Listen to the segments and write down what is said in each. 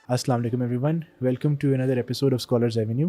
Assalamu alaikum everyone. Welcome to another episode of Scholars Avenue.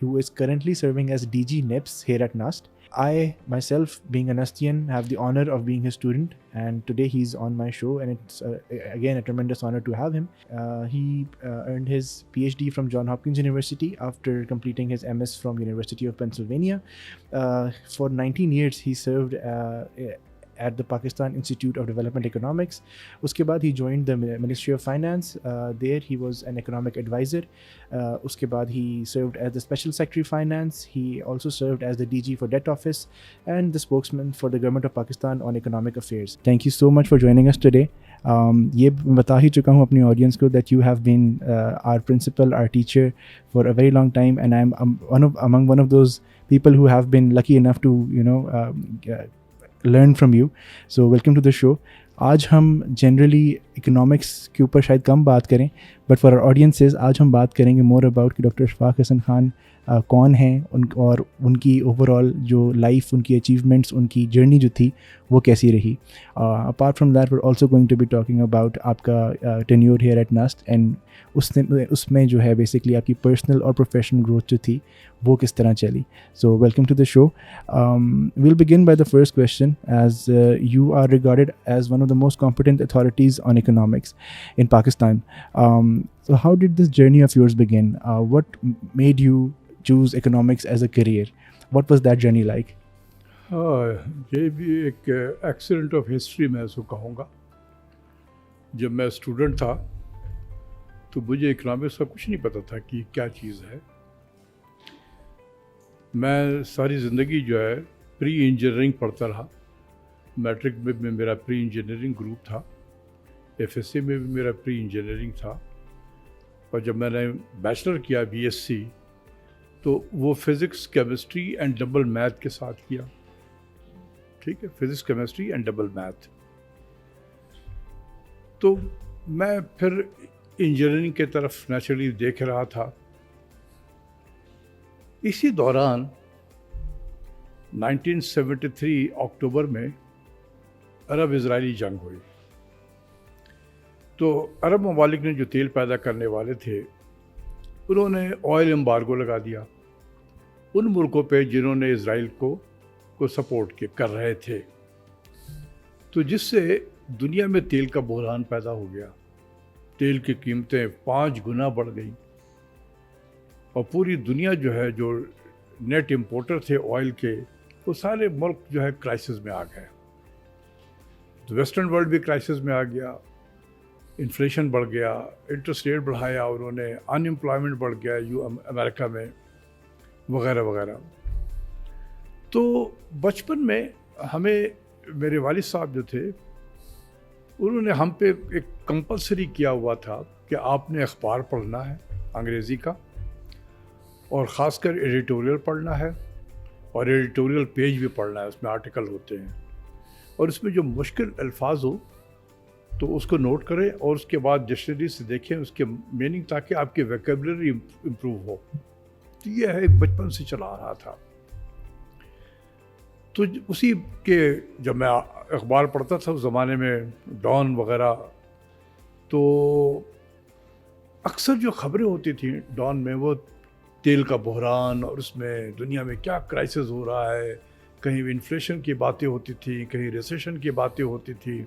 who is currently serving as DG NEPS here at NUST. I myself, being a Nustian, have the honor of being his student, and today he's on my show, and it's again a tremendous honor to have him. He earned his PhD from Johns Hopkins University after completing his MS from University of Pennsylvania. For 19 years, he served at the Pakistan Institute of Development Economics. Uske baad he joined the Ministry of Finance. There he was an economic advisor. Uske baad he served as the Special Secretary Finance. He also served as the DG for Debt Office and the spokesman for the Government of Pakistan on economic affairs. Thank you so much for joining us today. یہ بتا ہی چکا ہوں اپنی audience کو that you have been our principal, our teacher for a very long time, and I'm among one of those people who have been lucky enough to learn from you. So welcome to the show. آج ہم generally economics کے اوپر شاید کم بات کریں, but for are audiences آج ہم بات کریں گے مور اباؤٹ کہ ڈاکٹر اشفاق حسن خان کون ہیں اور ان کی اوور آل جو لائف, ان کی اچیومنٹس, ان کی جرنی جو تھی وہ کیسی رہی. Apart from that we are also going to be talking about آپ کا tenure here at NUST, and اس میں جو ہے بیسکلی آپ کی پرسنل اور پروفیشنل گروتھ جو تھی وہ کس طرح چلی. So welcome to the show. Well begin by the first question, as you are regarded as one of the most competent authorities on economics in Pakistan. So how did this journey of yours begin? What made you choose economics as a career? What was that journey like? یہ بھی ایک accident of history میں اس کو کہوں گا. جب میں student تھا تو مجھے اکنامکس کا کچھ نہیں پتہ تھا کہ کیا چیز ہے. میں ساری زندگی جو ہے پری انجینئرنگ پڑھتا رہا. میٹرک میں میرا پری انجینئرنگ گروپ تھا, ایف ایس سی میں بھی میرا پری انجینئرنگ تھا, اور جب میں نے بیچلر کیا بی ایس سی تو وہ physics, chemistry and double math کے ساتھ کیا. ٹھیک ہے, physics, chemistry and double math. تو میں پھر انجینئرنگ کے طرف نیچرلی دیکھ رہا تھا. اسی دوران 1973 اکتوبر میں عرب اسرائیلی جنگ ہوئی. تو عرب ممالک نے جو تیل پیدا کرنے والے تھے انہوں نے آئل امبارگو لگا دیا ان ملکوں پہ جنہوں نے اسرائیل کو سپورٹ کر رہے تھے. تو جس سے دنیا میں تیل کا بحران پیدا ہو گیا. تیل کی قیمتیں 5 گنا بڑھ گئیں, اور پوری دنیا جو ہے جو نیٹ امپورٹر تھے آئل کے, وہ سارے ملک جو ہے کرائسس میں آ گئے. تو ویسٹرن ورلڈ بھی کرائسس میں آ گیا. انفلیشن بڑھ گیا, انٹرسٹ ریٹ بڑھایا انہوں نے, ان امپلائمنٹ بڑھ گیا امریکہ میں, وغیرہ وغیرہ. تو بچپن میں ہمیں میرے والد صاحب جو تھے انہوں نے ہم پہ ایک کمپلسری کیا ہوا تھا کہ آپ نے اخبار پڑھنا ہے انگریزی کا, اور خاص کر ایڈیٹوریل پڑھنا ہے, اور ایڈیٹوریل پیج بھی پڑھنا ہے, اس میں آرٹیکل ہوتے ہیں, اور اس میں جو مشکل الفاظ ہو تو اس کو نوٹ کریں, اور اس کے بعد ڈکشنری سے دیکھیں اس کے میننگ, تاکہ آپ کی ویکیبلری امپروو ہو. تو یہ ہے ایک بچپن سے چلا آ رہا تھا. تو اسی کے جب میں اخبار پڑھتا تھا اس زمانے میں, ڈان وغیرہ, تو اکثر جو خبریں ہوتی تھیں ڈان میں وہ تیل کا بحران, اور اس میں دنیا میں کیا کرائسس ہو رہا ہے, کہیں انفلیشن کی باتیں ہوتی تھیں, کہیں ریسیشن کی باتیں ہوتی تھیں,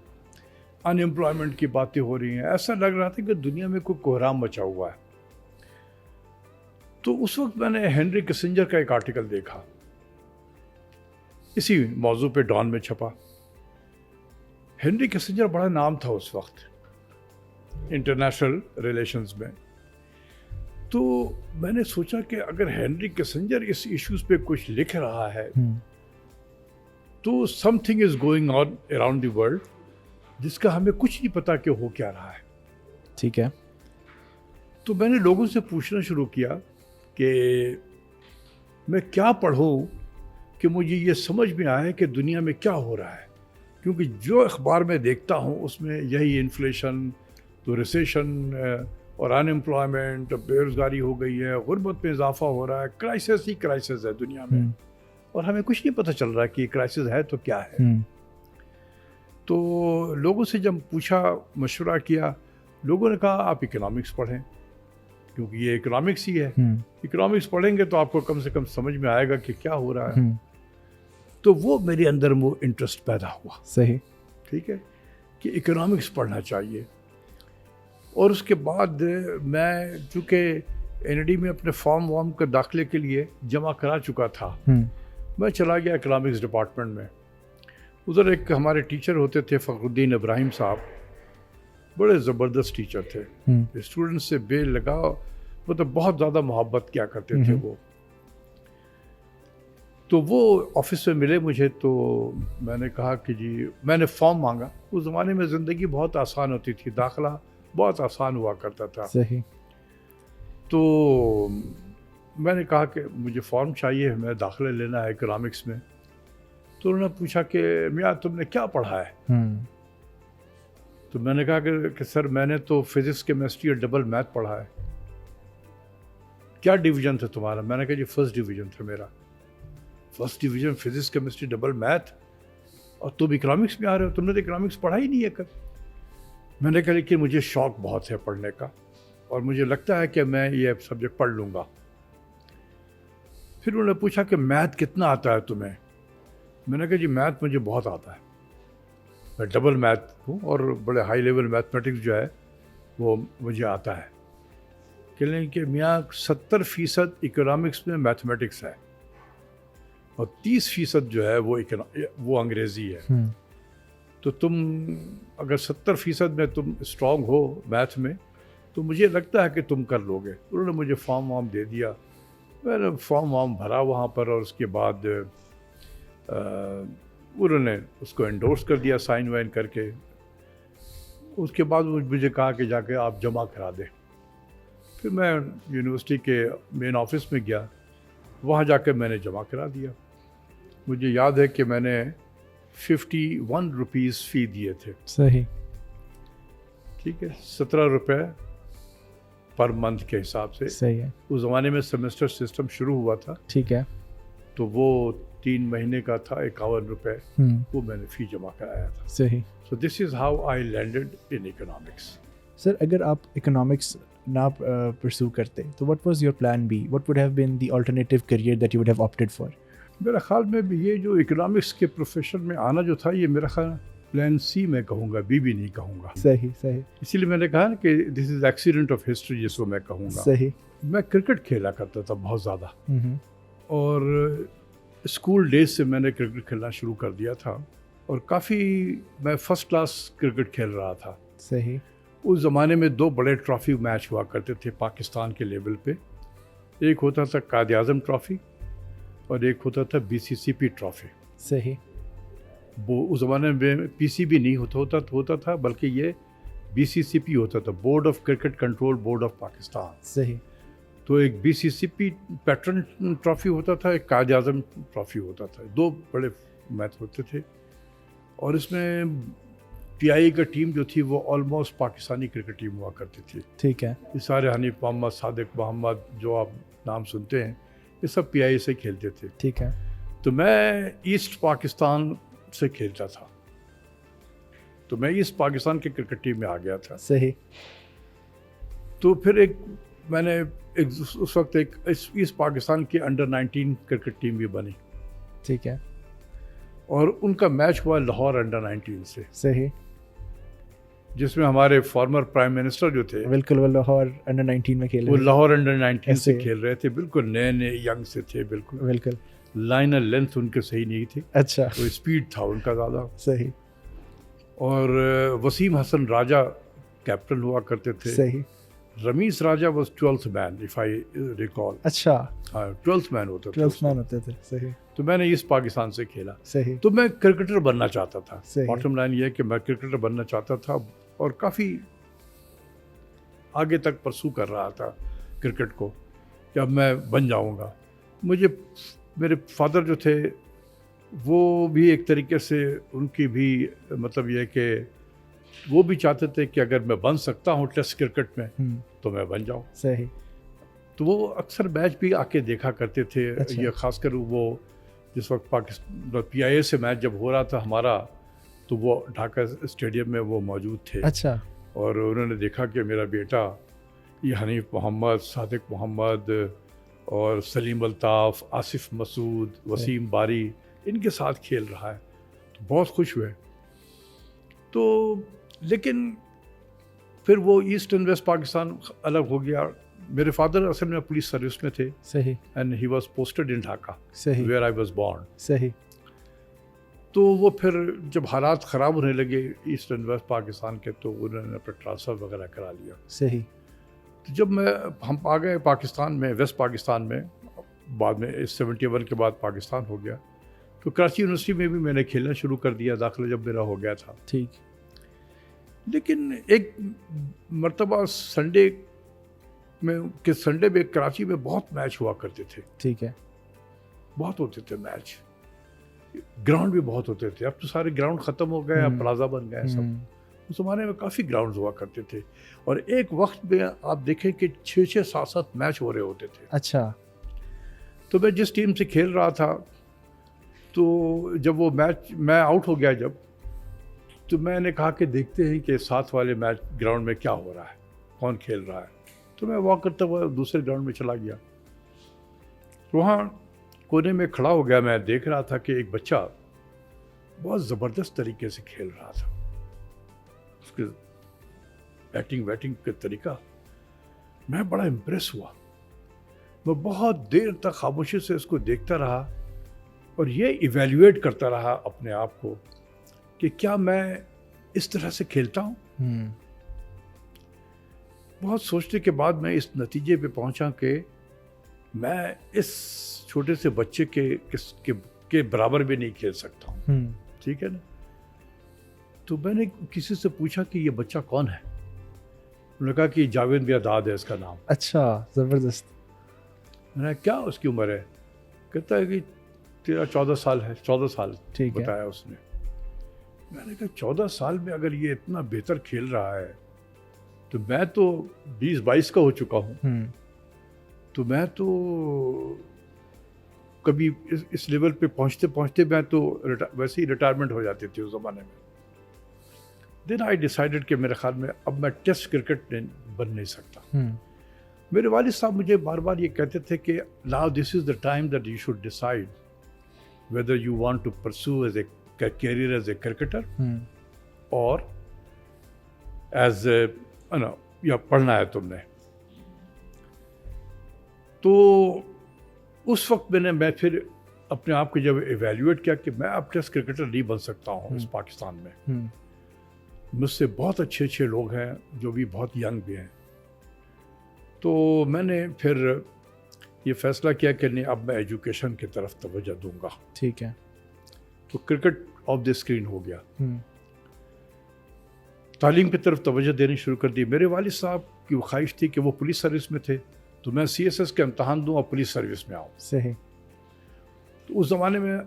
ان امپلائمنٹ کی باتیں ہو رہی ہیں. ایسا لگ رہا تھا کہ دنیا میں کوئی کوہرام مچا ہوا ہے. تو اس وقت میں نے ہینری کسنجر کا ایک آرٹیکل دیکھا, اسی موضوع پہ ڈان میں چھپا. ہینری کسنجر بڑا نام تھا اس وقت انٹرنیشنل ریلیشنز میں. تو میں نے سوچا کہ اگر ہینری کسنجر اس ایشوز پہ کچھ لکھ رہا ہے تو some thing is going on around the world جس کا ہمیں کچھ نہیں پتا کہ ہو کیا رہا ہے. ٹھیک ہے. تو میں نے لوگوں سے پوچھنا شروع کیا کہ میں کیا پڑھوں کہ مجھے یہ سمجھ میں آئے کہ دنیا میں کیا ہو رہا ہے, کیونکہ جو اخبار میں دیکھتا ہوں اس میں یہی انفلیشن, تو ریسیشن اور ان امپلائمنٹ, بے روزگاری ہو گئی ہے, غربت میں اضافہ ہو رہا ہے, کرائسس ہی کرائسس ہے دنیا میں. اور ہمیں کچھ نہیں پتہ چل رہا کہ یہ کرائسس ہے تو کیا ہے. تو لوگوں سے جب پوچھا, مشورہ کیا, لوگوں نے کہا آپ اکنامکس پڑھیں کیونکہ یہ اکنامکس ہی ہے. اکنامکس پڑھیں گے تو آپ کو کم سے کم سمجھ میں آئے گا کہ کیا ہو رہا ہے. تو وہ میرے اندر وہ انٹرسٹ پیدا ہوا. صحیح. ٹھیک ہے کہ اکنامکس پڑھنا چاہیے. اور اس کے بعد میں چونکہ این ڈی میں اپنے فارم وارم کے داخلے کے لیے جمع کرا چکا تھا, میں چلا گیا اکنامکس ڈپارٹمنٹ میں. ادھر ایک ہمارے ٹیچر ہوتے تھے فخر الدین ابراہیم صاحب, بڑے زبردست ٹیچر تھے. اسٹوڈنٹ سے بے لگا مطلب بہت زیادہ محبت کیا کرتے تھے وہ. تو وہ آفس میں ملے مجھے, تو میں نے کہا کہ جی, میں نے فارم مانگا. اس زمانے میں زندگی بہت آسان ہوتی تھی, داخلہ بہت آسان ہوا کرتا تھا. صحیح. تو میں نے کہا کہ مجھے فارم چاہیے, میں داخلہ لینا ہے اکنامکس میں. تو انہوں نے پوچھا کہ میاں تم نے کیا پڑھا ہے؟ تو میں نے کہا کہ سر میں نے تو فزکس کیمسٹری اور ڈبل میتھ پڑھا ہے. کیا ڈویژن تھا تمہارا؟ میں نے کہا جی فرسٹ ڈویژن تھا میرا. First division physics chemistry double math, اور تم اکنامکس میں آ رہے ہو, تم نے تو اکنامکس پڑھا ہی نہیں ہے کب. میں نے کہا لیکن مجھے شوق بہت ہے پڑھنے کا, اور مجھے لگتا ہے کہ میں یہ سبجیکٹ پڑھ لوں گا. پھر انہوں نے پوچھا کہ میتھ کتنا آتا ہے تمہیں؟ میں نے کہا جی میتھ مجھے بہت آتا ہے, میں ڈبل میتھ ہوں اور بڑے ہائی لیول میتھمیٹکس جو ہے وہ مجھے آتا ہے. کہ لیں کہ میاں 70% اکنامکس میں میتھمیٹکس ہے اور 30% جو ہے وہ انگریزی ہے. تو تم اگر 70% میں تم اسٹرانگ ہو میتھ میں تو مجھے لگتا ہے کہ تم کر لو گے. انہوں نے مجھے فارم وارم دے دیا, میں نے فارم وارم بھرا وہاں پر, اور اس کے بعد انہوں نے اس کو انڈورس کر دیا سائن وائن کر کے. اس کے بعد مجھے کہا کہ جا کے آپ جمع کرا دیں. پھر میں یونیورسٹی کے مین آفس میں گیا, وہاں جا کے میں نے جمع کرا دیا. مجھے یاد ہے کہ میں نے 51 روپیز فی دیے تھے. صحیح. ٹھیک ہے, 17 روپے پر منتھ کے حساب سے. صحیح ہے. اس زمانے میں سیمسٹر سسٹم شروع ہوا تھا. ٹھیک ہے. تو وہ 3 مہینے کا تھا, 51 روپے وہ میں نے فی جمع کرایا تھا. صحیح. So this is how I landed in economics. Sir اگر آپ اکنامکس نہ پرسو کرتے تو what was your plan B? What would have been the alternative career that you would have opted for? میرا خیال میں بھی یہ جو اکنامکس کے پروفیشن میں آنا جو تھا, یہ میرا خیال پلان سی میں کہوں گا, بی بھی نہیں کہوں گا. صحیح. صحیح. اسی لیے میں نے کہا کہ this is accident of history جس کو میں کہوں گا. صحیح. میں کرکٹ کھیلا کرتا تھا بہت زیادہ, اور اسکول ڈیز سے میں نے کرکٹ کھیلنا شروع کر دیا تھا, اور کافی میں فرسٹ کلاس کرکٹ کھیل رہا تھا. صحیح. اس زمانے میں 2 بڑے ٹرافی میچ ہوا کرتے تھے پاکستان کے لیول پہ. ایک ہوتا تھا قائد اعظم ٹرافی اور ایک ہوتا تھا BCCP ٹرافی. صحیح. وہ اس زمانے میں PCB نہیں ہوتا تھا بلکہ یہ BCCP ہوتا تھا, board of cricket control board of Pakistan. صحیح. تو ایک BCCP پیٹرن ٹرافی ہوتا تھا, ایک قائد اعظم ٹرافی ہوتا تھا. 2 بڑے میچ ہوتے تھے, اور اس میں PI کا ٹیم جو تھی وہ آلموسٹ پاکستانی کرکٹ ٹیم ہوا کرتی تھی. ٹھیک ہے. یہ سارے حنیف محمد, صادق محمد جو آپ نام سنتے ہیں, یہ سب PI سے کھیلتے تھے. ٹھیک ہے. تو میں ایسٹ پاکستان سے کھیلتا تھا, تو میں ایسٹ پاکستان کے کرکٹ ٹیم میں آ گیا تھا. صحیح. تو پھر میں نے اس وقت ایک ایسٹ پاکستان کی انڈر-19 کرکٹ ٹیم بھی بنی. ٹھیک ہے. اور ان کا میچ ہوا لاہور انڈر-19 سے. صحیح. جس میں ہمارے فارمر پرائم منسٹر جو تھے, بالکل وہ لاہور انڈر-19 میں کھیل رہے, وہ لاہور انڈر-19 سے کھیل رہے تھے. بالکل نئے ینگ سے تھے. بالکل لائن اور لینتھ ان کے صحیح نہیں تھی. اچھا. تو اسپیڈ تھا ان کا زیادہ. صحیح. اور وسیم حسن راجہ کیپٹن ہوا کرتے تھے. صحیح. Rameez Raja was 12th man if I recall. اچھا. ہاں 12th مین ہوتا تھا. 12th مین ہوتے تھے. صحیح. تو میں نے اس پاکستان سے کھیلا. صحیح. تو میں کرکٹر بننا چاہتا تھا. صحیح. باٹم لائن یہ ہے کہ میں کرکٹر بننا چاہتا تھا, اور کافی آگے تک پرسو کر رہا تھا کرکٹ کو کہ اب میں بن جاؤں گا. مجھے میرے فادر جو تھے وہ بھی ایک طریقے سے ان کی بھی مطلب یہ کہ وہ بھی چاہتے تھے کہ اگر میں بن سکتا ہوں ٹیسٹ کرکٹ میں تو میں بن جاؤں. صحیح. تو وہ اکثر میچ بھی آ کے دیکھا کرتے تھے. اچھا. یہ خاص کر وہ جس وقت پاکستان PIA سے میچ جب ہو رہا تھا ہمارا تو وہ ڈھاکہ اسٹیڈیم میں وہ موجود تھے. اچھا. اور انہوں نے دیکھا کہ میرا بیٹا یہ حنیف محمد, صادق محمد اور سلیم الطاف, آصف مسعود, وسیم باری ان کے ساتھ کھیل رہا ہے تو بہت خوش ہوئے. تو لیکن پھر وہ ایسٹ اینڈ ویسٹ پاکستان الگ ہو گیا. میرے فادر اصل میں پولیس سروس میں تھے. صحیح. اینڈ ہی واز پوسٹڈ ان ڈھاکہ. صحیح. Where I was born. صحیح. تو وہ پھر جب حالات خراب ہونے لگے ایسٹ اینڈ ویسٹ پاکستان کے تو انہوں نے اپنا ٹرانسفر وغیرہ کرا لیا. صحیح. تو جب ہم آ گئے پاکستان میں, ویسٹ پاکستان میں, بعد میں 71 کے بعد پاکستان ہو گیا تو کراچی یونیورسٹی میں بھی میں نے کھیلنا شروع کر دیا, داخلہ جب میرا ہو گیا تھا. ٹھیک. لیکن ایک مرتبہ سنڈے میں کراچی میں بہت میچ ہوا کرتے تھے. ٹھیک ہے. بہت ہوتے تھے میچ, گراؤنڈ بھی بہت ہوتے تھے. اب تو سارے گراؤنڈ ختم ہو گئے, اب پلازا بن گئے سب. اس زمانے میں کافی گراؤنڈز ہوا کرتے تھے اور ایک وقت میں آپ دیکھیں کہ 6-6 7 میچ ہو رہے ہوتے تھے. اچھا. تو میں جس ٹیم سے کھیل رہا تھا تو جب وہ میچ میں آؤٹ ہو گیا جب, تو میں نے کہا کہ دیکھتے ہیں کہ ساتھ والے میچ گراؤنڈ میں کیا ہو رہا ہے, کون کھیل رہا ہے. تو میں واک کرتا ہوا دوسرے گراؤنڈ میں چلا گیا. وہاں کونے میں کھڑا ہو گیا, میں دیکھ رہا تھا کہ ایک بچہ بہت زبردست طریقے سے کھیل رہا تھا. اس کے بیٹنگ کا طریقہ, میں بڑا امپریس ہوا. میں بہت دیر تک خاموشی سے اس کو دیکھتا رہا اور یہ ایویلیویٹ کرتا رہا اپنے آپ کو کہ کیا میں اس طرح سے کھیلتا ہوں. بہت سوچنے کے بعد میں اس نتیجے پہ پہنچا کہ میں اس چھوٹے سے بچے کے برابر بھی نہیں کھیل سکتا ہوں. ٹھیک ہے نا. تو میں نے کسی سے پوچھا کہ یہ بچہ کون ہے. انہوں نے کہا کہ جاوید بیاداد ہے اس کا نام. اچھا, زبردست. میں نے کیا اس کی عمر ہے؟ کہتا ہے کہ تیرا 14 سال ہے. 14 سال بتایا اس نے. میں نے کہا 14 سال میں اگر یہ اتنا بہتر کھیل رہا ہے تو میں تو 20-22 کا ہو چکا ہوں. تو میں تو کبھی اس لیول پہ پہنچتے میں تو ویسے ہی ریٹائرمنٹ ہو جاتی تھی اس زمانے میں. دین آئی ڈیسائیڈڈ کہ میرے خیال میں اب میں ٹیسٹ کرکٹ بن نہیں سکتا. میرے والد صاحب مجھے بار بار یہ کہتے تھے کہ now this is the time that you should decide whether you want to pursue as a career as a cricketer or as a یا پڑھنا ہے تم نے. تو اس وقت میں پھر اپنے آپ کو جب ایویلیویٹ کیا کہ میں اب ٹیسٹ کرکٹر نہیں بن سکتا ہوں اس پاکستان میں. مجھ سے بہت اچھے لوگ ہیں جو بھی بہت ینگ بھی ہیں. تو میں نے پھر یہ فیصلہ کیا کہ نہیں, اب میں ایجوکیشن کی طرف توجہ دوں گا. ٹھیک ہے. تو کرکٹ آف دی اسکرین ہو گیا. تعلیم کی طرف توجہ دینی شروع کر دی. میرے والد صاحب کی وہ خواہش تھی کہ وہ پولیس سروس میں تھے تو میں CSS کا امتحان دوں اور پولیس سروس میں آؤں. صحیح. تو اس زمانے میں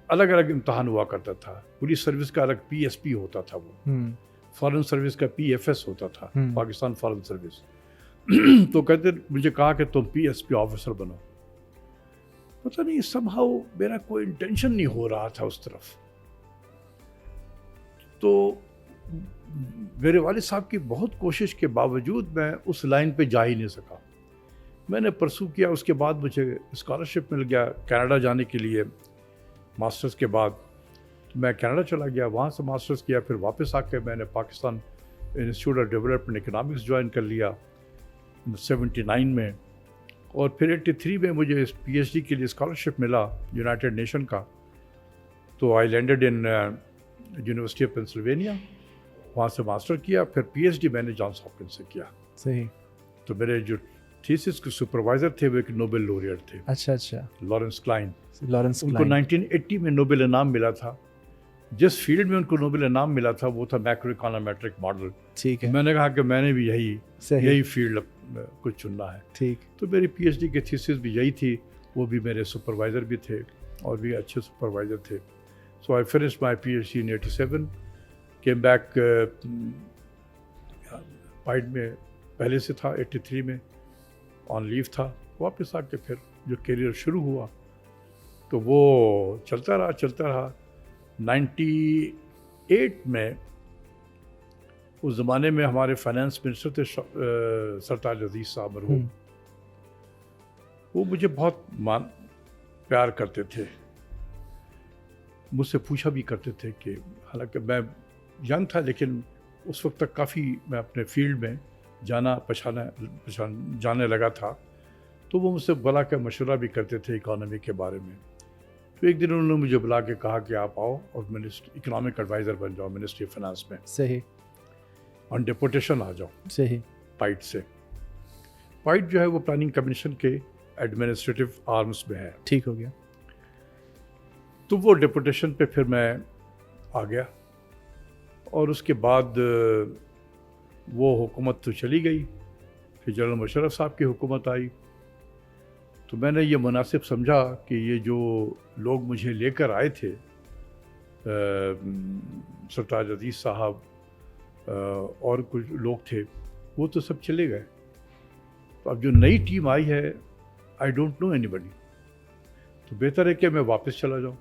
الگ الگ امتحان ہوا کرتا تھا. پولیس سروس کا الگ PSP ہوتا تھا, وہ فارن سروس کا PFS ہوتا تھا, پاکستان فارن سروس. تو کہتے مجھے کہا کہ تم PSP آفیسر بنو. پتہ نہیں سم ہاؤ میرا کوئی انٹینشن نہیں ہو رہا تھا اس طرف. تو میرے والد صاحب کی بہت کوشش کے باوجود میں اس لائن پہ جا ہی نہیں سکا. میں نے پرسو کیا, اس کے بعد مجھے اسکالرشپ مل گیا کینیڈا جانے کے لیے ماسٹرز کے بعد. میں کینیڈا چلا گیا, وہاں سے ماسٹرز کیا, پھر واپس آ کے میں نے Pakistan institute of development economics join کر لیا 79 میں. اور پھر 83 میں مجھے PhD کے لیے اسکالرشپ ملا یونائٹڈ نیشن کا. تو I landed in University of Pennsylvania, وہاں سے ماسٹر کیا. پھر PhD میں نے جانس ہاپکنس سے کیا. صحیح. تو میرے جو تھیسس کے سپروائزر تھے وہ ایک نوبل لوریٹ تھے. اچھا. Lawrence Klein. ان کو 1980 میں نوبل انعام ملا تھا. جس فیلڈ میں ان کو نوبل انعام ملا تھا وہ تھا میکرو اکانومیٹرک ماڈل. ٹھیک ہے. میں نے کہا کہ میں نے بھی یہی فیلڈ کو چننا ہے. ٹھیک. تو میری PhD کی تھیسس بھی یہی تھی. وہ بھی میرے سپروائزر بھی تھے اور بھی اچھے سپروائزر تھے. So I finished my PhD in 87. Came back PIDE میں پہلے سے تھا, 83 میں آن لیو تھا. واپس آ کے پھر جو کیریئر شروع ہوا تو وہ چلتا رہا 98 میں اس زمانے میں ہمارے فائنانس منسٹر تھے سرتاج عزیز صاحب مرحوم. وہ مجھے بہت پیار کرتے تھے, مجھ سے پوچھا بھی کرتے تھے کہ حالانکہ میں ینگ تھا لیکن اس وقت تک کافی میں اپنے فیلڈ میں جانے لگا تھا, تو وہ مجھ سے بلا کے مشورہ بھی کرتے تھے اکانومی کے بارے میں. تو ایک دن انہوں نے مجھے بلا کے کہا کہ آپ آؤ اور اکنامک ایڈوائزر بن جاؤ منسٹری آف فائنانس میں. صحیح. آن ڈیپوٹیشن آ جاؤ. صحیح. پائٹ سے. پائٹ جو ہے وہ پلاننگ کمیشن کے ایڈمنسٹریٹو آرمز میں ہے. ٹھیک ہو گیا. تو وہ ڈیپوٹیشن پہ پھر میں آ گیا, اور اس کے بعد وہ حکومت تو چلی گئی. پھر جنرل مشرف صاحب کی حکومت آئی, تو میں نے یہ مناسب سمجھا کہ یہ جو لوگ مجھے لے کر آئے تھے, سرتاج عزیز صاحب اور کچھ لوگ تھے, وہ تو سب چلے گئے. تو اب جو نئی ٹیم آئی ہے, آئی ڈونٹ نو اینی بڈی, تو بہتر ہے کہ میں واپس چلا جاؤں.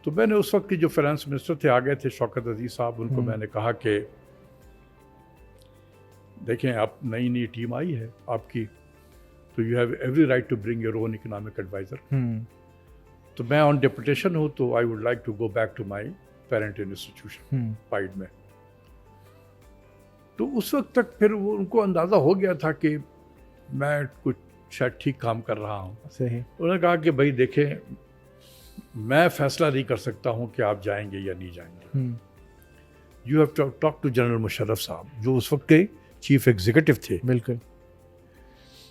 تو میں نے اس وقت کے جو فائنانس منسٹر تھے, آ گئے تھے شوکت عزیز صاحب, ان کو میں نے کہا کہ دیکھیں آپ نئی ٹیم آئی ہے آپ کی, تو you have every right to bring your own economic adviser. تو میں آن ڈیپوٹیشن ہوں, تو I would like to go back to my parent institution PIDE میں. تو اس وقت تک پھر وہ ان کو اندازہ ہو گیا تھا کہ میں کچھ شاید ٹھیک کام کر رہا ہوں. صحیح. انہوں نے کہا کہ بھائی دیکھیں, میں فیصلہ نہیں کر سکتا ہوں کہ آپ جائیں گے یا نہیں جائیں گے. You have to talk to general Musharraf صاحب, جو اس وقت کے چیف ایگزیکٹو تھے. بالکل.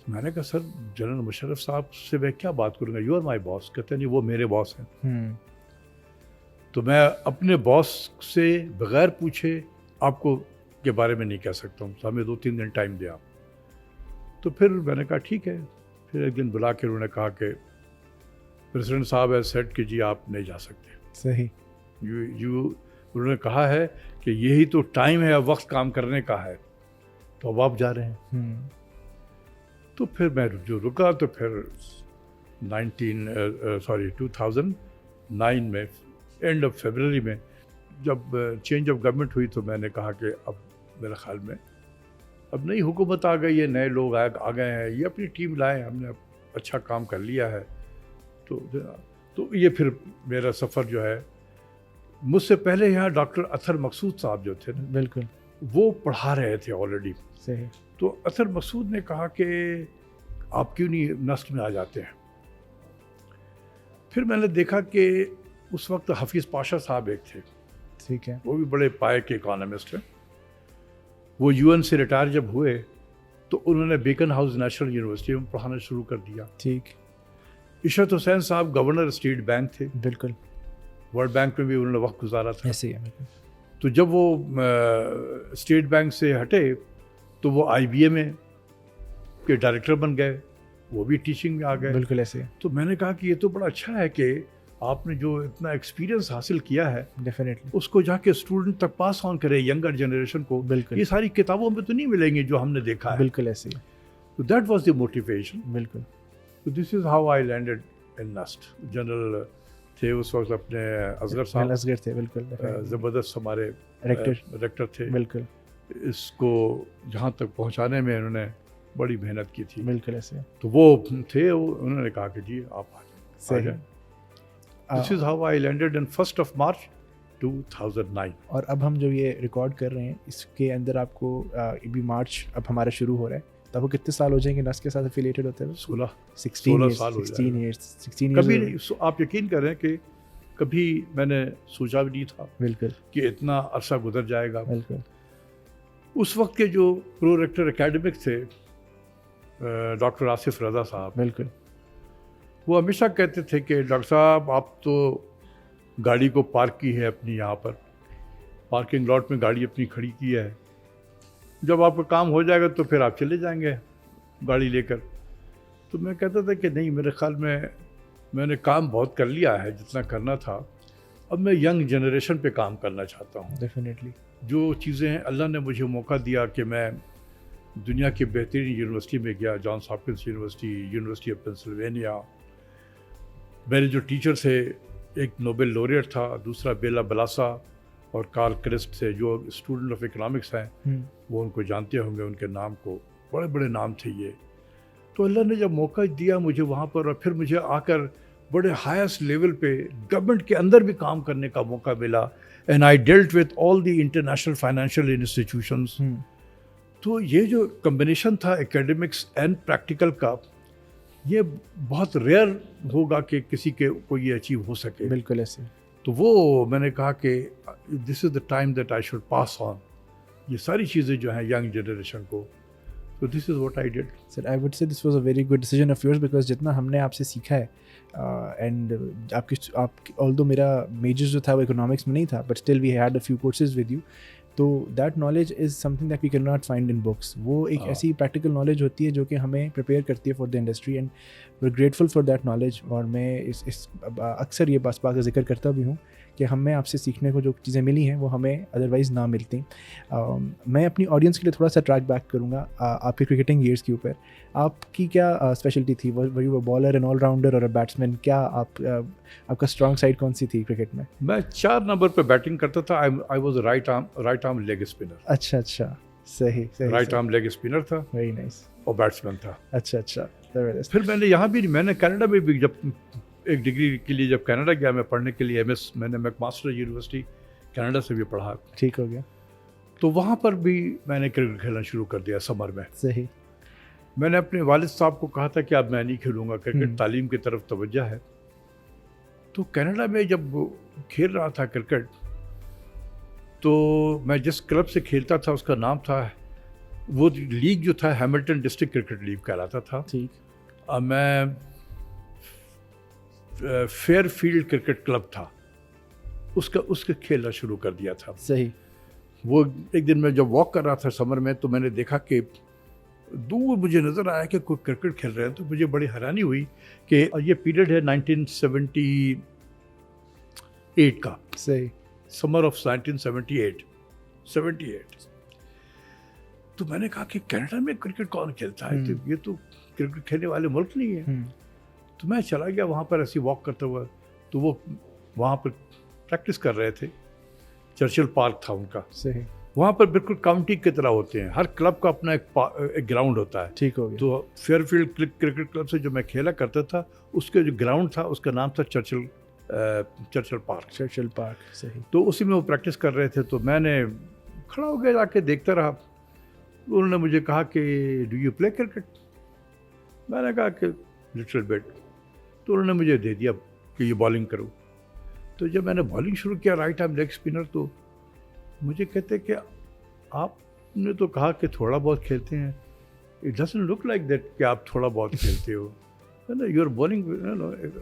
میں نے کہا سر جنرل مشرف صاحب سے میں کیا بات کروں گا, یو آر مائی باس. کہتے ہیں نہیں, وہ میرے باس ہیں. تو میں اپنے باس سے بغیر پوچھے آپ کو کے بارے میں نہیں کہہ سکتا ہوں, تو ہمیں 2-3 دن ٹائم دیا. تو پھر میں نے کہا ٹھیک ہے. پھر ایک دن بلا کے انہوں نے کہا کہ پریزیڈنٹ صاحب ایز سیٹ کہ جی آپ نہیں جا سکتے. صحیح. انہوں نے کہا ہے کہ یہی تو ٹائم ہے, اب وقت کام کرنے کا ہے, تو اب آپ جا رہے ہیں. تو پھر میں جو رکا, تو پھر 2009 میں اینڈ آف فیبرری میں جب چینج آف گورنمنٹ ہوئی, تو میں نے کہا کہ اب میرے خیال میں اب نئی حکومت آ گئی ہے, نئے لوگ آ گئے ہیں, یہ اپنی ٹیم لائے, ہم نے اچھا کام کر لیا ہے. تو یہ پھر میرا سفر جو ہے, مجھ سے پہلے یہاں ڈاکٹر اطہر مقصود صاحب جو تھے, بالکل, وہ پڑھا رہے تھے آلریڈی. صحیح. تو اطہر مقصود نے کہا کہ آپ کیوں نہیں نسٹ میں آ جاتے ہیں. پھر میں نے دیکھا کہ اس وقت حفیظ پاشا صاحب ایک تھے, ٹھیک ہے, وہ بھی بڑے پائے کے اکانومسٹ ہیں. وہ UN سے ریٹائر جب ہوئے تو انہوں نے بیکن ہاؤس نیشنل یونیورسٹی میں پڑھانا شروع کر دیا. ٹھیک. عشرت حسین صاحب گورنر اسٹیٹ بینک تھے. بالکل. ورلڈ بینک میں بھی انہوں نے وقت گزارا تھا. ایسے ہی. تو جب وہ اسٹیٹ بینک سے ہٹے تو وہ IBA کے ڈائریکٹر بن گئے, وہ بھی ٹیچنگ میں آ گئے. بالکل ایسے. تو میں نے کہا کہ یہ تو بڑا اچھا ہے کہ آپ نے جو اتنا ایکسپیرینس حاصل کیا ہے, ڈیفینیٹلی اس کو جا کے اسٹوڈنٹ تک پاس آن کرے, ینگر جنریشن کو. بالکل. یہ ساری کتابوں میں تو نہیں ملیں گے جو ہم نے دیکھا ہے. بالکل ایسے. تو دیٹ واز دی موٹیویشن. بالکل. تو this is how I landed in NUST. General تھے اس وقت اپنے اصغر صاحب, اصغر تھے. بالکل. زبردست ہمارے ریکٹر تھے. بالکل. اس کو جہاں تک پہنچانے میں انہوں نے بڑی محنت کی تھی. بالکل ایسے. تو وہ تھے, انہوں نے کہا کہ جی آپ آ جائیں. This is how I landed on 1st of March 2009. اور اب ہم جو یہ ریکارڈ کر رہے ہیں اس کے اندر آپ کو ابھی مارچ اب ہمارا شروع ہو رہا ہے, تو آپ کو کتنے سال ہو جائیں گے نس کے ساتھ افیلیٹڈ ہوتے ہیں؟ 16 سال ہو جائیں. کبھی آپ یقین کریں کہ کبھی میں نے سوچا بھی نہیں تھا بالکل کہ اتنا عرصہ گزر جائے گا. بالکل. اس وقت کے جو پرو ریکٹر اکیڈمک تھے ڈاکٹر آصف رضا صاحب, بالکل, وہ ہمیشہ کہتے تھے کہ ڈاکٹر صاحب آپ تو گاڑی کو پارک کی ہے اپنی, یہاں پر پارکنگ لاٹ میں گاڑی اپنی کھڑی کی ہے, جب آپ کا کام ہو جائے گا تو پھر آپ چلے جائیں گے گاڑی لے کر. تو میں کہتا تھا کہ نہیں, میرے خیال میں نے کام بہت کر لیا ہے جتنا کرنا تھا, اب میں ینگ جنریشن پہ کام کرنا چاہتا ہوں. ڈیفینیٹلی. جو چیزیں ہیں اللہ نے مجھے موقع دیا کہ میں دنیا کی بہترین یونیورسٹی میں گیا, Johns Hopkins University, University of Pennsylvania, میرے جو ٹیچر تھے، ایک نوبل لوریٹ تھا، دوسرا بیلا بلاسا اور کارل کرسٹ تھے جو اسٹوڈنٹ آف اکنامکس ہیں، وہ ان کو جانتے ہوں گے، ان کے نام کو، بڑے بڑے نام تھے یہ. تو اللہ نے جب موقع دیا مجھے وہاں پر، اور پھر مجھے آ کر بڑے ہائیسٹ لیول پہ گورنمنٹ کے اندر بھی کام کرنے کا موقع ملا، and I dealt with all the international financial institutions. تو یہ جو کمبینیشن تھا اکیڈمکس اینڈ پریکٹیکل کا، یہ بہت ریئر ہوگا کہ کسی کے کو یہ اچیو ہو سکے. بالکل ایسے. تو وہ میں نے کہا کہ this is the time that I should pass on یہ ساری چیزیں جو ہیں ینگ جنریشن کو. So this is what I did. Sir, I would say this was a very good decision of yours because جتنا ہم نے آپ سے سیکھا ہے اینڈ آپ although میرا میجر جو تھا وہ اکنامکس میں نہیں تھا but still we had a few courses with you. تو that knowledge is something that we can not find in books. وہ ایک ایسی پریکٹیکل نالج ہوتی ہے جو کہ ہمیں پریپیئر کرتی ہے for the industry and we are grateful for that knowledge. اور میں اس اکثر یہ بات کا ذکر کرتا بھی ہوں کہ ہمیں آپ سے سیکھنے کو جو چیزیں ملی ہیں وہ ہمیں ادروائز نہ ملتی. میں اپنی آڈینس کے لیے تھوڑا سا ٹریک بیک کروں گا آپ کے کرکٹنگ ایئرس کے اوپر. آپ کی کیا اسپیشلٹی تھی؟ Were you a bowler and all rounder اور اے بیٹسمین؟ کیا آپ کا اسٹرانگ سائڈ کون سی تھی کرکٹ میں؟ میں 4 نمبر پہ بیٹنگ کرتا تھا. I was right arm leg spinner. اچھا اچھا، صحیح. رائٹ آرم لیگ اسپنر تھا. Very nice. اور بیٹسمین تھا. اچھا اچھا. پھر میں نے یہاں بھی، میں نے کینیڈا میں بھی جب ایک ڈگری کے لیے جب کینیڈا گیا میں پڑھنے کے لیے MS، میں نے میک ماسٹر یونیورسٹی کینیڈا سے بھی پڑھا. ٹھیک ہو گیا. تو وہاں پر بھی میں نے کرکٹ کھیلنا شروع کر دیا سمر میں. صحیح. میں نے اپنے والد صاحب کو کہا تھا کہ اب میں نہیں کھیلوں گا کرکٹ، تعلیم کی طرف توجہ ہے. تو کینیڈا میں جب کھیل رہا تھا کرکٹ تو میں جس کلب سے کھیلتا تھا اس کا نام تھا، وہ لیگ جو تھا ہیملٹن ڈسٹرکٹ کرکٹ لیگ کہلاتا تھا. ٹھیک. میں فیئر فیلڈ کرکٹ کلب تھا، اس کا کھیلنا شروع کر دیا تھا. صحیح. وہ ایک دن میں جب واک کر رہا تھا سمر میں تو میں نے دیکھا کہ دور مجھے نظر آیا کہ کوئی کرکٹ کھیل رہے ہیں. تو مجھے بڑی حیرانی ہوئی کہ یہ پیریڈ ہے 1978 کا. صحیح. سمر آف 1978. تو میں نے کہا کہ کینیڈا میں کرکٹ کون کھیلتا ہے؟ یہ تو کرکٹ کھیلنے والے ملک نہیں ہے. تو میں چلا گیا وہاں پر ایسی واک کرتا ہوا. تو وہ وہاں پر پریکٹس کر رہے تھے، چرچل پارک تھا ان کا. صحیح. وہاں پر بالکل کاؤنٹی کی طرح ہوتے ہیں، ہر کلب کا اپنا ایک گراؤنڈ ہوتا ہے. ٹھیک ہو گیا. تو فیئر فیلڈ کرکٹ کلب سے جو میں کھیلا کرتا تھا اس کے جو گراؤنڈ تھا اس کا نام تھا چرچل پارک. Churchill park. صحیح. تو اسی میں وہ پریکٹس کر رہے تھے. تو میں نے کھڑا ہو گیا جا کے دیکھتا رہا. انہوں نے مجھے کہا کہ ڈو یو پلے کرکٹ؟ میں نے کہا کہ لٹل بٹ. تو انہوں نے مجھے دے دیا کہ یہ بالنگ کرو. تو جب میں نے بالنگ شروع کیا رائٹ آرم لیگ اسپنر، تو مجھے کہتے کہ آپ نے تو کہا کہ تھوڑا بہت کھیلتے ہیں، it doesn't look like that کہ آپ تھوڑا بہت کھیلتے ہو. You are bowling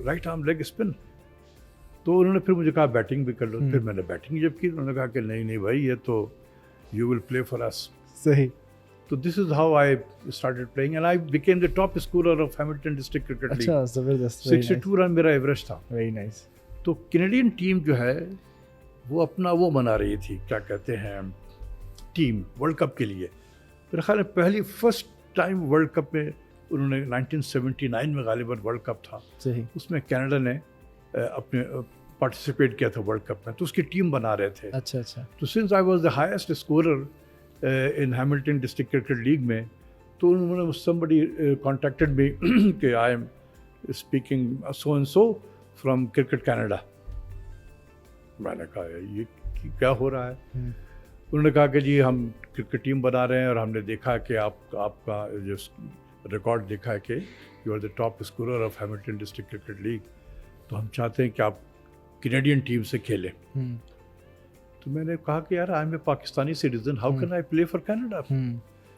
right arm leg spin. تو انہوں نے پھر مجھے کہا بیٹنگ بھی کر لو. پھر میں نے بیٹنگ جب کی انہوں نے کہا کہ نہیں بھائی یہ تو you will play for us. صحیح. تو this is how I started playing and I became the top scorer of Hamilton district cricket league. اچھا، زبردست. 62 رن میرا ایوریج تھا. Very nice. تو کینیڈین ٹیم جو ہے وہ اپنا وہ منا رہی تھی، کیا کہتے ہیں، ٹیم ورلڈ کپ کے لیے. میرے خیال میں پہلی فرسٹ ٹائم ورلڈ کپ میں انہوں نے 1979 میں غالباً ورلڈ کپ تھا. صحیح. اس میں کینیڈا نے اپنے پارٹیسپیٹ کیا تھا ورلڈ کپ میں. تو اس کی ٹیم بنا رہے تھے. اچھا اچھا. تو since I was the highest scorer in Hamilton district cricket league میں، تو انہوں نے somebody contacted me کہ I am speaking so and so from cricket Canada. میں نے کہا یہ کیا ہو رہا ہے؟ انہوں نے کہا کہ جی ہم کرکٹ ٹیم بنا رہے ہیں اور ہم نے دیکھا کہ آپ کا جو ریکارڈ دیکھا ہے کہ you are the top scorer of Hamilton district cricket league, تو ہم چاہتے ہیں کہ آپ کینیڈین ٹیم سے کھیلیں. تو میں نے کہا کہ یار I am a Pakistani citizen, how can I play for Canada?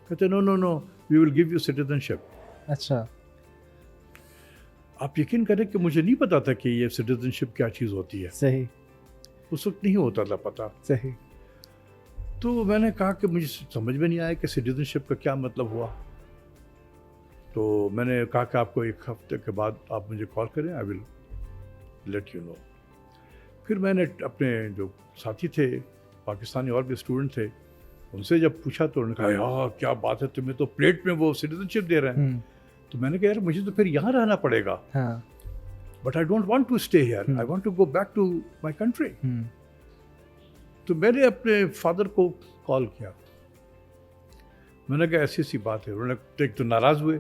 کہتے نو وی ول گیو یو سٹیزن شپ. اچھا. آپ یقین کریں کہ مجھے نہیں پتا تھا کہ یہ سٹیزن شپ کیا چیز ہوتی ہے. صحیح. اس وقت نہیں ہوتا تھا پتہ. صحیح. تو میں نے کہا کہ مجھے سمجھ میں نہیں آیا کہ سٹیزن شپ کا کیا مطلب ہوا. تو میں نے کہا کہ آپ کو 1 ہفتے کے بعد آپ مجھے کال کریں، آئی ول لیٹ یو نو. پھر میں نے اپنے جو ساتھی تھے پاکستانی اور بھی اسٹوڈنٹ تھے ان سے جب پوچھا تو انہوں نے کہا یار کیا بات ہے، تمہیں تو پلیٹ میں وہ سٹیزن شپ دے رہے ہیں. تو میں نے کہا یار مجھے تو پھر یہاں رہنا پڑے گا. But I don't want to stay here, I want to go back to my country. تو میں نے اپنے فادر کو کال کیا, میں نے کہا ایسی ایسی بات ہے. انہوں نے ایک تو ناراض ہوئے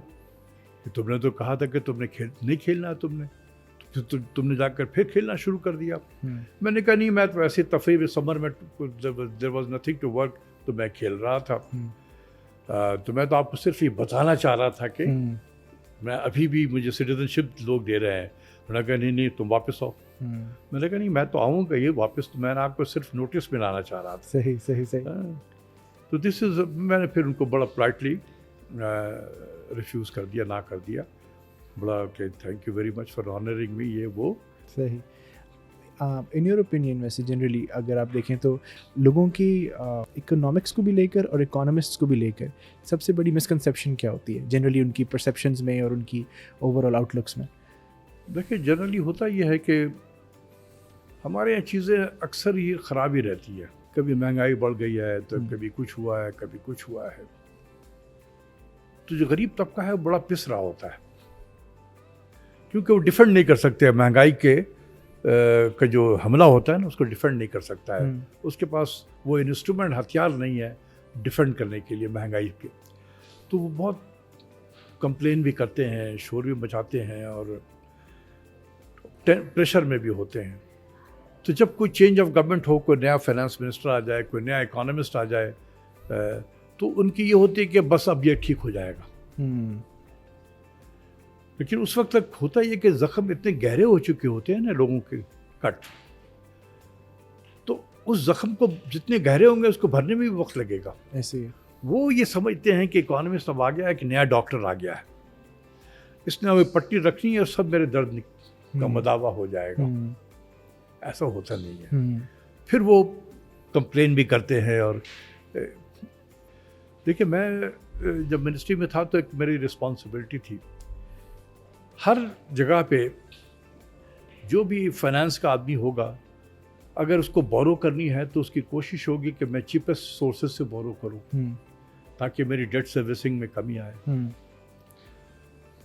کہ تم نے تو کہا تھا کہ تم نے نہیں کھیلنا ہے, تم نے جا کر پھر کھیلنا شروع کر دیا. میں نے کہا نہیں, میں تو ایسے تفریح میں سمر میں there was nothing to work, تو میں کھیل رہا تھا. تو میں تو آپ کو صرف یہ بتانا چاہ رہا تھا کہ میں ابھی بھی مجھے سٹیزن شپ لوگ دے رہے ہیں. انہوں نے کہا نہیں تم واپس آؤ. میں نے کہا نہیں, میں تو آؤں گا یہ واپس, تو میں نے آپ کو صرف نوٹس میں لانا چاہ رہا تھا. صحیح. تو دس از, میں نے پھر ان کو بڑا پولائٹلی ریفیوز کر دیا, نہ کر دیا, بڑا کہ thank you very much for honouring me, یہ وہ. صحیح. ان یور اوپینین ویسے جنرلی اگر آپ دیکھیں تو لوگوں کی اکنامکس کو بھی لے کر اور اکانومسٹ کو بھی لے کر سب سے بڑی مسکنسیپشن کیا ہوتی ہے جنرلی ان کی پرسیپشنز میں اور ان کی اوور آل آؤٹ لکس میں؟ دیکھیں جنرلی ہوتا یہ ہے کہ ہمارے یہاں چیزیں اکثر یہ خراب ہی رہتی ہے. کبھی مہنگائی بڑھ گئی ہے, تو کبھی کچھ ہوا ہے, کبھی کچھ ہوا ہے. تو جو غریب طبقہ ہے وہ بڑا پس رہا ہوتا ہے, کیونکہ وہ ڈیفینڈ نہیں کر سکتے مہنگائی کے کا جو حملہ ہوتا ہے نا, اس کو ڈیفینڈ نہیں کر سکتا ہے. اس کے پاس وہ انسٹرومنٹ, ہتھیار نہیں ہے ڈیفینڈ کرنے کے لیے مہنگائی کے. تو وہ بہت کمپلین بھی کرتے ہیں, شور بھی مچاتے ہیں, اور پریشر میں بھی ہوتے ہیں. تو جب کوئی چینج آف گورنمنٹ ہو, کوئی نیا فائنانس منسٹر آ جائے, کوئی نیا اکانومسٹ آ جائے, تو ان کی یہ ہوتی ہے کہ بس اب یہ ٹھیک ہو جائے گا. لیکن اس وقت تک ہوتا یہ کہ زخم اتنے گہرے ہو چکے ہوتے ہیں نا لوگوں کے کٹ, تو اس زخم کو جتنے گہرے ہوں گے اس کو بھرنے میں بھی وقت لگے گا. ایسے وہ یہ سمجھتے ہیں کہ اکانومسٹ اب آ گیا ہے, کہ نیا ڈاکٹر آ گیا ہے, اس نے ہمیں پٹی رکھنی ہے اور سب میرے درد کا مداوع ہو جائے گا. ایسا ہوتا نہیں ہے. پھر وہ کمپلین بھی کرتے ہیں. اور دیکھیں میں جب منسٹری میں تھا تو ایک میری رسپانسبلٹی تھی, ہر جگہ پہ جو بھی فائنانس کا آدمی ہوگا, اگر اس کو بورو کرنی ہے تو اس کی کوشش ہوگی کہ میں چیپسٹ سورسز سے بورو کروں, تاکہ میری ڈیٹ سروسنگ میں کمی آئے.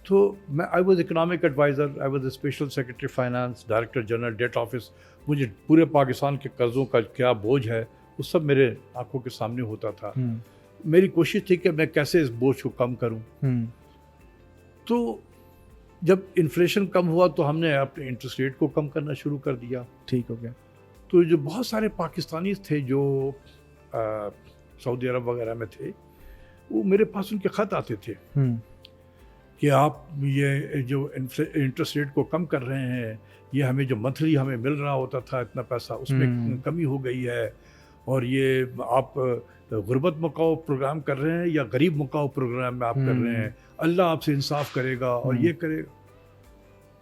تو میں I was economic adviser, I was a special secretary finance, director general debt office. مجھے پورے پاکستان کے قرضوں کا کیا بوجھ ہے وہ سب میرے آنکھوں کے سامنے ہوتا تھا. میری کوشش تھی کہ میں کیسے اس بوجھ کو کم کروں. تو جب انفلیشن کم ہوا تو ہم نے اپنے انٹرسٹ ریٹ کو کم کرنا شروع کر دیا. ٹھیک ہو گیا. تو جو بہت سارے پاکستانی تھے جو سعودی عرب وغیرہ میں تھے, وہ میرے پاس ان کے خط آتے تھے کہ آپ یہ جو انٹرسٹ ریٹ کو کم کر رہے ہیں, یہ ہمیں جو منتھلی ہمیں مل رہا ہوتا تھا اتنا پیسہ, اس میں کمی ہو گئی ہے, اور یہ آپ غربت مکاؤ پروگرام کر رہے ہیں یا غریب مکاؤ پروگرام میں آپ کر رہے ہیں, اللہ آپ سے انصاف کرے گا اور یہ کرے گا.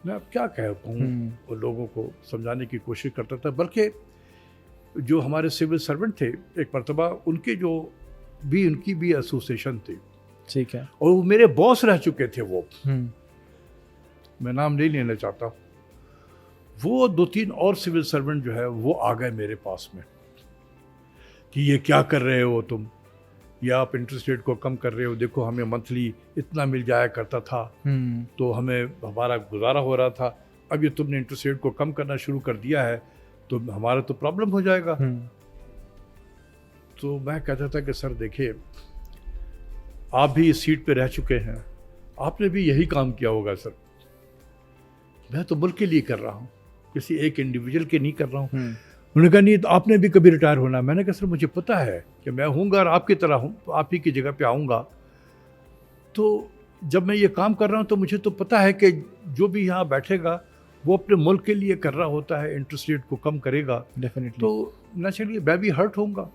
میں اب کیا کہتا ہوں, وہ لوگوں کو سمجھانے کی کوشش کرتا تھا. بلکہ جو ہمارے سول سرونٹ تھے, ایک مرتبہ ان کی بھی ایسوسیشن تھی, ٹھیک ہے, اور وہ میرے باس رہ چکے تھے. وہ میں نام نہیں لینا چاہتا. وہ 2-3 اور سول سرونٹ جو ہے وہ آ گئے میرے پاس میں کہ یہ کیا کر رہے ہو تم, یا آپ انٹرسٹ ریٹ کو کم کر رہے ہو, دیکھو ہمیں منتھلی اتنا مل جایا کرتا تھا تو ہمیں ہمارا گزارا ہو رہا تھا, اب یہ تم نے انٹرسٹ ریٹ کو کم کرنا شروع کر دیا ہے تو ہمارا تو پرابلم ہو جائے گا. تو میں کہتا تھا کہ سر دیکھیے, آپ بھی اس سیٹ پہ رہ چکے ہیں, آپ نے بھی یہی کام کیا ہوگا. سر میں تو ملک کے لیے کر رہا ہوں, کسی ایک انڈیویجول کے نہیں کر رہا ہوں. انہوں نے کہا نہیں تو آپ نے بھی کبھی ریٹائر ہونا. میں نے کہا سر مجھے پتہ ہے کہ میں ہوں گا اور آپ کی طرح ہوں, آپ ہی کی جگہ پہ آؤں گا. تو جب میں یہ کام کر رہا ہوں تو مجھے تو پتہ ہے کہ جو بھی یہاں بیٹھے گا وہ اپنے ملک کے لیے کر رہا ہوتا ہے, انٹرسٹ ریٹ کو کم کرے گا ڈیفینیٹلی, تو نیچرلی میں بھی ہرٹ ہوں گا.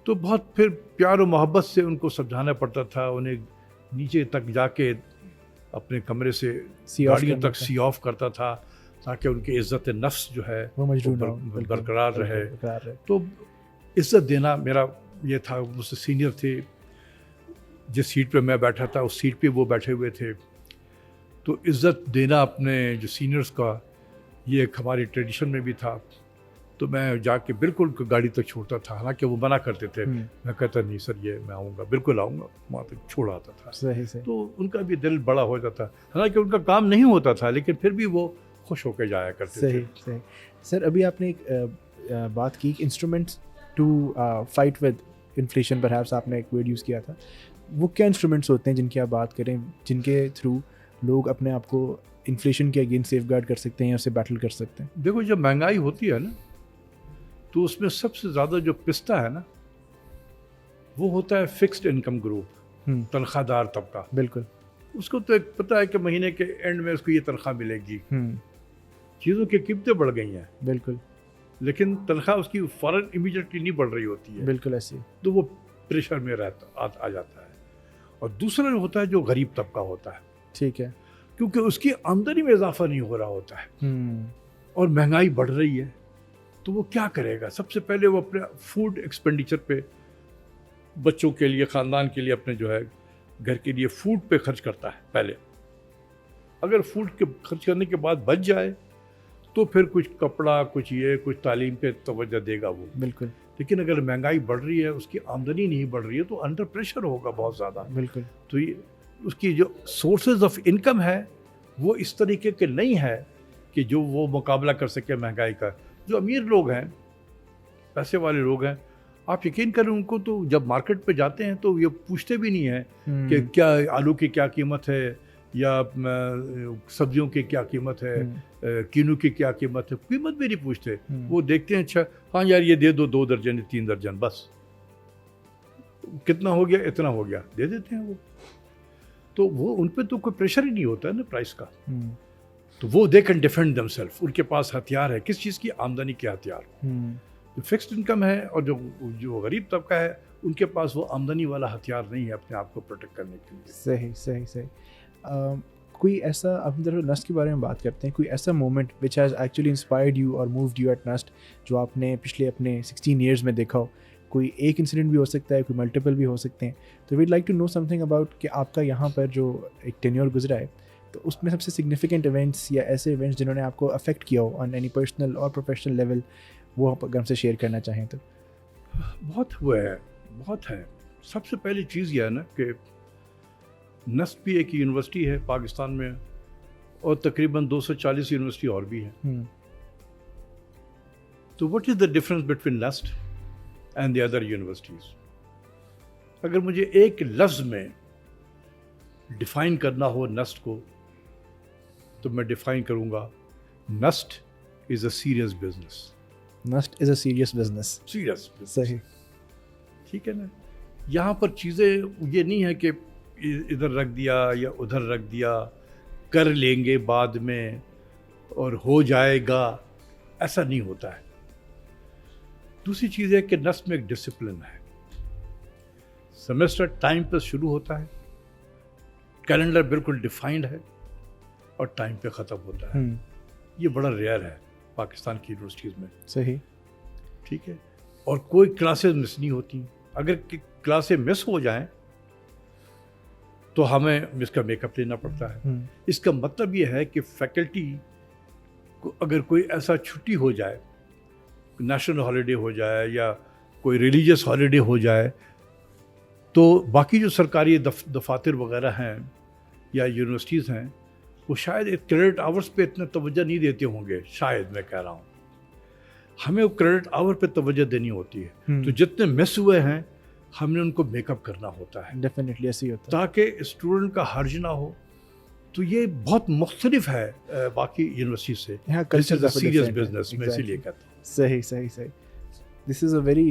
تو بہت پھر پیار و محبت سے ان کو سمجھانا پڑتا تھا, انہیں نیچے تک جا کے اپنے کمرے سے گاڑیوں تک سی آف کرتا تھا تاکہ ان کی عزت نفس جو ہے وہ برقرار رہے. تو عزت دینا میرا یہ تھا. مجھ سے سینئر تھے, جس سیٹ پہ میں بیٹھا تھا اس سیٹ پہ وہ بیٹھے ہوئے تھے, تو عزت دینا اپنے جو سینئرز کا یہ ایک ہماری ٹریڈیشن میں بھی تھا. تو میں جا کے بالکل گاڑی تک چھوڑتا تھا, حالانکہ وہ منع کرتے تھے. میں کہتا نہیں سر یہ میں آؤں گا, بالکل آؤں گا, وہاں تک چھوڑ آتا تھا. تو ان کا بھی دل بڑا ہو جاتا, حالانکہ ان کا کام نہیں ہوتا تھا, لیکن پھر بھی وہ خوش ہو کے جایا کرتے صحیح تھے. صحیح. سر ابھی آپ نے ایک بات کی instruments to fight with inflation, perhaps آپ نے ایک ورڈ یوز کیا تھا. وہ کیا انسٹرومنٹس ہوتے ہیں جن کی آپ بات کریں، جن کے تھرو لوگ اپنے آپ کو انفلیشن کے اگینسٹ سیف گارڈ کر سکتے ہیں یا اس سے بیٹل کر سکتے ہیں؟ دیکھو جب مہنگائی ہوتی ہے نا تو اس میں سب سے زیادہ جو پستا ہے نا وہ ہوتا ہے فکسڈ انکم گروپ، تنخواہ دار طبقہ. بالکل. اس کو تو ایک پتہ ہے کہ مہینے کے اینڈ میں اس کو یہ تنخواہ ملے گی. چیزوں کی قیمتیں بڑھ گئی ہیں بالکل، لیکن تنخواہ اس کی فوراً امیڈیٹلی نہیں بڑھ رہی ہوتی ہے. بالکل ایسے. تو وہ پریشر میں آ جاتا ہے. اور دوسرا جو ہوتا ہے جو غریب طبقہ ہوتا ہے، ٹھیک ہے، کیونکہ اس کی آمدنی میں اضافہ نہیں ہو رہا ہوتا ہے اور مہنگائی بڑھ رہی ہے، تو وہ کیا کرے گا؟ سب سے پہلے وہ اپنے فوڈ ایکسپینڈیچر پہ، بچوں کے لیے، خاندان کے لیے، اپنے جو ہے گھر کے لیے فوڈ پہ خرچ کرتا ہے پہلے. اگر فوڈ کے خرچ کرنے کے بعد بچ جائے تو پھر کچھ کپڑا، کچھ یہ، کچھ تعلیم پہ توجہ دے گا وہ. بالکل. لیکن اگر مہنگائی بڑھ رہی ہے، اس کی آمدنی نہیں بڑھ رہی ہے، تو انڈر پریشر ہوگا بہت زیادہ. بالکل. تو یہ اس کی جو سورسز آف انکم ہے وہ اس طریقے کے نہیں ہے کہ جو وہ مقابلہ کر سکے مہنگائی کا. جو امیر لوگ ہیں، پیسے والے لوگ ہیں، آپ یقین کریں ان کو تو جب مارکیٹ پہ جاتے ہیں تو یہ پوچھتے بھی نہیں ہیں کہ کیا آلو کی کیا قیمت ہے یا سبزیوں کی کیا قیمت ہے، کینو کی کیا قیمت ہے، قیمت بھی نہیں پوچھتے. وہ دیکھتے ہیں اچھا ہاں یار یہ دے دو 2 درجن 3 درجن، بس کتنا ہو گیا، اتنا ہو گیا، دے دیتے ہیں وہ. تو وہ ان پہ تو کوئی پریشر ہی نہیں ہوتا ہے نا پرائس کا. تو وہ they can defend them self. ان کے پاس ہتھیار ہے، کس چیز کی؟ آمدنی کے ہتھیار. جو فکسڈ انکم ہے اور جو غریب طبقہ ہے ان کے پاس وہ آمدنی والا ہتھیار نہیں ہے اپنے آپ کو پروٹیکٹ کرنے کے لیے. صحیح صحیح صحیح. کوئی ایسا، ہم ذرا نسٹ کے بارے میں بات کرتے ہیں، کوئی ایسا moment which has actually inspired you اور مووڈ یو ایٹ نسٹ جو آپ نے پچھلے اپنے 16 ایئرز میں دیکھا ہو؟ کوئی ایک انسیڈنٹ بھی ہو سکتا ہے، کوئی ملٹیپل بھی ہو سکتے ہیں. تو we'd like to know something about کہ آپ کا یہاں پر جو ایک ٹینیور گزرا ہے تو اس میں سب سے سگنیفیکنٹ ایونٹس یا ایسے ایونٹس جنہوں نے آپ کو افیکٹ کیا ہو آن اینی پرسنل اور پروفیشنل لیول، وہ آپ اگر ہم سے شیئر کرنا چاہیں تو. بہت ہوا ہے، بہت ہے. سب سے پہلی چیز یہ ہے نا کہ نسٹ بھی ایک یونیورسٹی ہے پاکستان میں اور تقریباً 240 یونیورسٹی اور بھی ہیں. تو what is the difference between NUST and the other universities? اگر مجھے ایک لفظ میں ڈیفائن کرنا ہو نسٹ کو تو میں ڈیفائن کروں گا NUST is a serious business. NUST is a serious business. Serious. صحیح. ٹھیک ہے نا. یہاں پر چیزیں یہ نہیں ہے کہ ادھر رکھ دیا یا ادھر رکھ دیا، کر لیں گے بعد میں اور ہو جائے گا، ایسا نہیں ہوتا ہے. دوسری چیز ہے کہ نسٹ میں ایک ڈسپلن ہے. سیمسٹر ٹائم پہ شروع ہوتا ہے، کیلنڈر بالکل ڈیفائنڈ ہے اور ٹائم پہ ختم ہوتا ہے. یہ بڑا ریئر ہے پاکستان کی یونیورسٹیز میں. صحیح. ٹھیک ہے. اور کوئی کلاسز مس نہیں ہوتی. اگر کلاسیں مس ہو جائیں تو ہمیں اس کا میک اپ لینا پڑتا ہے. اس کا مطلب یہ ہے کہ فیکلٹی کو اگر کوئی ایسا چھٹی ہو جائے، نیشنل ہالیڈے ہو جائے یا کوئی ریلیجیس ہالیڈے ہو جائے، تو باقی جو سرکاری دفاتر وغیرہ ہیں یا یونیورسٹیز ہیں وہ شاید کریڈٹ آورس پہ اتنا توجہ نہیں دیتے ہوں گے. شاید میں کہہ رہا ہوں ہمیں وہ کریڈٹ آور پہ توجہ دینی ہوتی ہے. تو جتنے مس ہوئے ہیں ہم نے ان کو میک اپ کرنا ہوتا ہے. ڈیفینیٹلی ایسے ہی ہوتا ہے تاکہ اسٹوڈنٹ کا حرج نہ ہو. تو یہ بہت مختلف ہے باقی یونیورسٹی سے. یہاں کلچر سیریس بزنس میں اسی لیے کہتا ہوں. صحیح صحیح صحیح. This is a very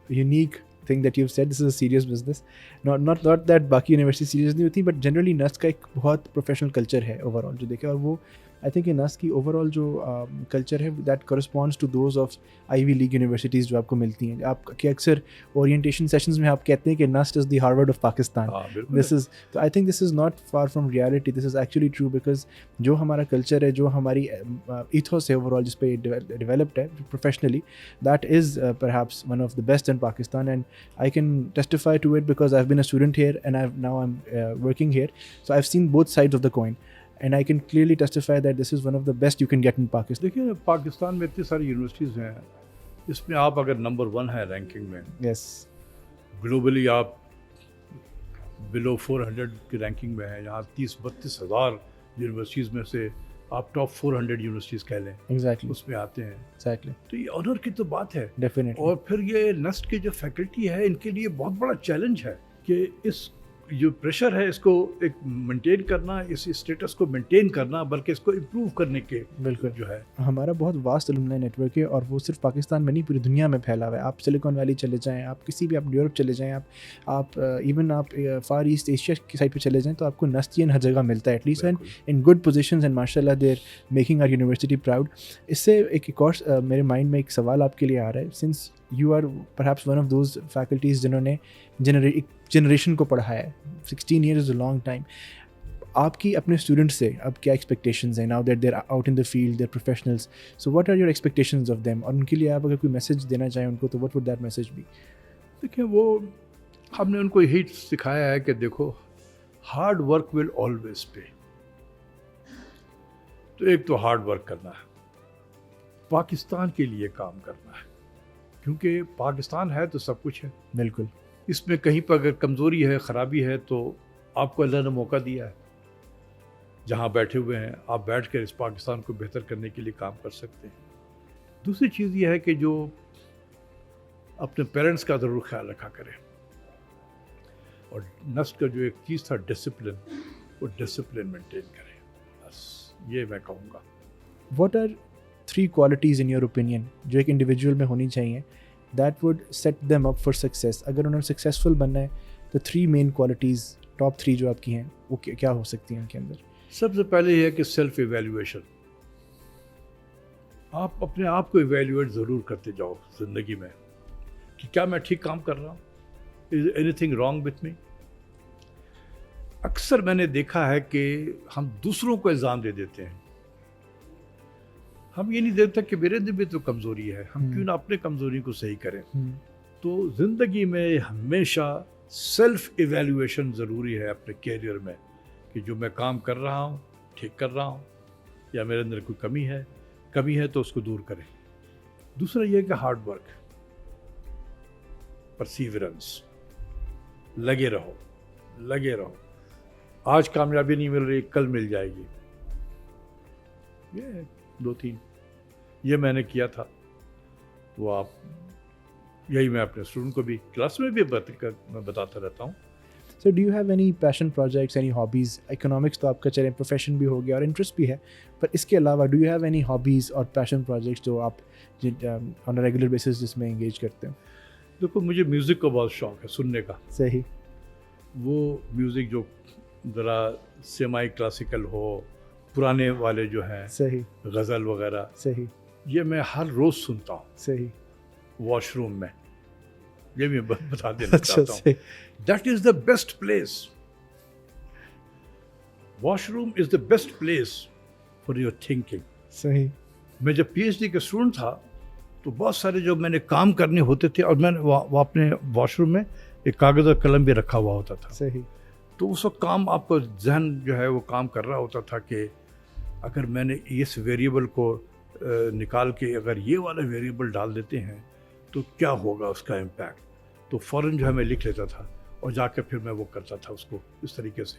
unique thing that you've said. This is a serious business. Not that باقی یونیورسٹی سیریس نہیں ہوتی, بٹ جنرلی نسٹ کا ایک بہت پروفیشنل کلچر ہے اوور آل جو دیکھے. اور وہ آئی تھنک نسٹ کی اوور آل جو کلچر ہے that corresponds to those of ivy league universities جو آپ کو ملتی ہیں. آپ کے اکثر اورینٹیشن سیشنز میں آپ کہتے ہیں کہ نسٹ از دی ہارورڈ آف پاکستان. دس از تو I think this is not for from reality. This is actually true because جو ہمارا کلچر ہے، جو ہماری ایتھوس ہے اوور آل جس پہ ڈیولپڈ ہے professionally, that is perhaps one of the best in Pakistan. And I can testify to it because I've been a student here and now I'm working here. So I've seen both sides of the coin and I can clearly testify that this is one of the best you can get in Pakistan. دیکھیں پاکستان میں اتنی ساری universities ہیں، اس میں آپ اگر number 1 ہیں ranking میں. Yes. گلوبلی آپ below 400 کی رینکنگ میں ہیں. یہاں 30-32 ہزار یونیورسٹیز میں سے آپ ٹاپ 400 یونیورسٹیز کہہ لیں ایگزیکٹلی اس میں آتے ہیں. ایگزیکٹلی تو یہ آنر کی تو بات ہے. ڈیفینیٹلی. اور پھر یہ نسٹ کی جو فیکلٹی ہے ان کے لیے بہت بڑا چیلنج ہے کہ اس جو پریشر ہے اس کو ایک مینٹین کرنا, اس اسٹیٹس کو مینٹین کرنا, بلکہ اس کو امپروو کرنے کے بالکل جو ہے. ہمارا بہت واسٹ الومنائی نیٹ ورک ہے اور وہ صرف پاکستان میں نہیں پوری دنیا میں پھیلا ہوا ہے. آپ سلیکون ویلی چلے جائیں, آپ کسی بھی, آپ یورپ چلے جائیں, آپ ایون آپ فار ایسٹ ایشیا کی سائڈ پہ چلے جائیں تو آپ کو نستین ہر جگہ ملتا ہے, at least in good positions, and ماشاء اللہ they are making our university proud. اس سے ایک اور میرے مائنڈ میں ایک سوال آپ کے لیے آ رہا ہے, since you are perhaps one of those faculties جنہوں نے جنریشن کو پڑھایا ہے. 16 years is a long time. آپ کی اپنے اسٹوڈنٹ سے اب کیا ایکسپیکٹیشنز ہیں, now that they are out in the field, they are professionals, so what are your expectations of them, اور ان کے لیے آپ اگر کوئی میسیج دینا چاہیں ان کو تو what would that message be? دیکھیں, وہ ہم نے ان کو یہی سکھایا ہے کہ دیکھو ہارڈ ورک ول آلویز پے. تو ایک تو ہارڈ ورک کرنا ہے, پاکستان کے لیے کام کرنا ہے, کیونکہ پاکستان ہے تو سب کچھ ہے. بالکل. اس میں کہیں پر اگر کمزوری ہے, خرابی ہے, تو آپ کو اللہ نے موقع دیا ہے, جہاں بیٹھے ہوئے ہیں آپ بیٹھ کر اس پاکستان کو بہتر کرنے کے لیے کام کر سکتے ہیں. دوسری چیز یہ ہے کہ جو اپنے پیرنٹس کا ضرور خیال رکھا کریں, اور نسل کا جو ایک چیز تھا ڈسپلن, وہ ڈسپلن مینٹین کریں. بس یہ میں کہوں گا. What are 3 qualities in your opinion جو ایک انڈیویجول میں ہونی چاہیے that would set them up for success؟ اگر انہوں نے سکسیزفل بننا ہے تو 3 main qualities, ٹاپ 3 جو آپ کی ہیں وہ کیا ہو سکتی ہیں ان کے اندر؟ سب سے پہلے یہ ہے کہ سیلف ایویلیویشن. آپ اپنے آپ کو ایویلیویٹ ضرور کرتے جاؤ زندگی میں کہ کیا میں ٹھیک کام کر رہا ہوں, is any thing wrong with me. اکثر میں نے دیکھا ہے کہ ہم دوسروں کو الزام دے دیتے ہیں, ہم یہ نہیں دیکھتے کہ میرے اندر بھی تو کمزوری ہے, ہم کیوں نہ اپنے کمزوری کو صحیح کریں. تو زندگی میں ہمیشہ سیلف ایویلیویشن ضروری ہے اپنے کیریئر میں, کہ جو میں کام کر رہا ہوں ٹھیک کر رہا ہوں, یا میرے اندر کوئی کمی ہے تو اس کو دور کریں. دوسرا یہ کہ ہارڈ ورک, پرسیورنس, لگے رہو. آج کامیابی نہیں مل رہی, کل مل جائے گی. یہ 2-3 یہ میں نے کیا تھا, وہ آپ یہی میں اپنے اسٹوڈنٹ کو بھی کلاس میں بھی میں بتاتا رہتا ہوں. Sir do you have any passion projects, any hobbies? Economics تو آپ کا چلیں پروفیشن بھی ہو گیا اور انٹرسٹ بھی ہے, پر اس کے علاوہ do you have any hobbies اور پیشن پروجیکٹس جو آپ آن اے ریگولر بیسس جس میں انگیج کرتے ہیں؟ دیکھو, مجھے میوزک کا بہت شوق ہے, سننے کا. صحیح. وہ میوزک جو ذرا سیمائی کلاسیکل ہو, پرانے والے جو ہیں, صحیح, غزل وغیرہ, صحیح, یہ میں ہر روز سنتا ہوں. صحیح. واش روم میں, یہ میں بتا دینا چاہتا ہوں, that is the best place. Wash room is the best place for your thinking. صحیح. میں جب پی ایچ ڈی کا اسٹوڈنٹ تھا تو بہت سارے جو میں نے کام کرنے ہوتے تھے, اور میں نے وہ اپنے واش روم میں ایک کاغذ اور قلم بھی رکھا ہوا ہوتا تھا. صحیح. تو اس وقت کام آپ کا ذہن جو ہے وہ کام کر رہا ہوتا تھا کہ اگر میں نے اس ویریبل کو نکال کے اگر یہ والا ویریبل ڈال دیتے ہیں تو کیا ہوگا اس کا امپیکٹ. تو فوراً جو ہے میں لکھ لیتا تھا اور جا کے پھر میں وہ کرتا تھا اس کو اس طریقے سے.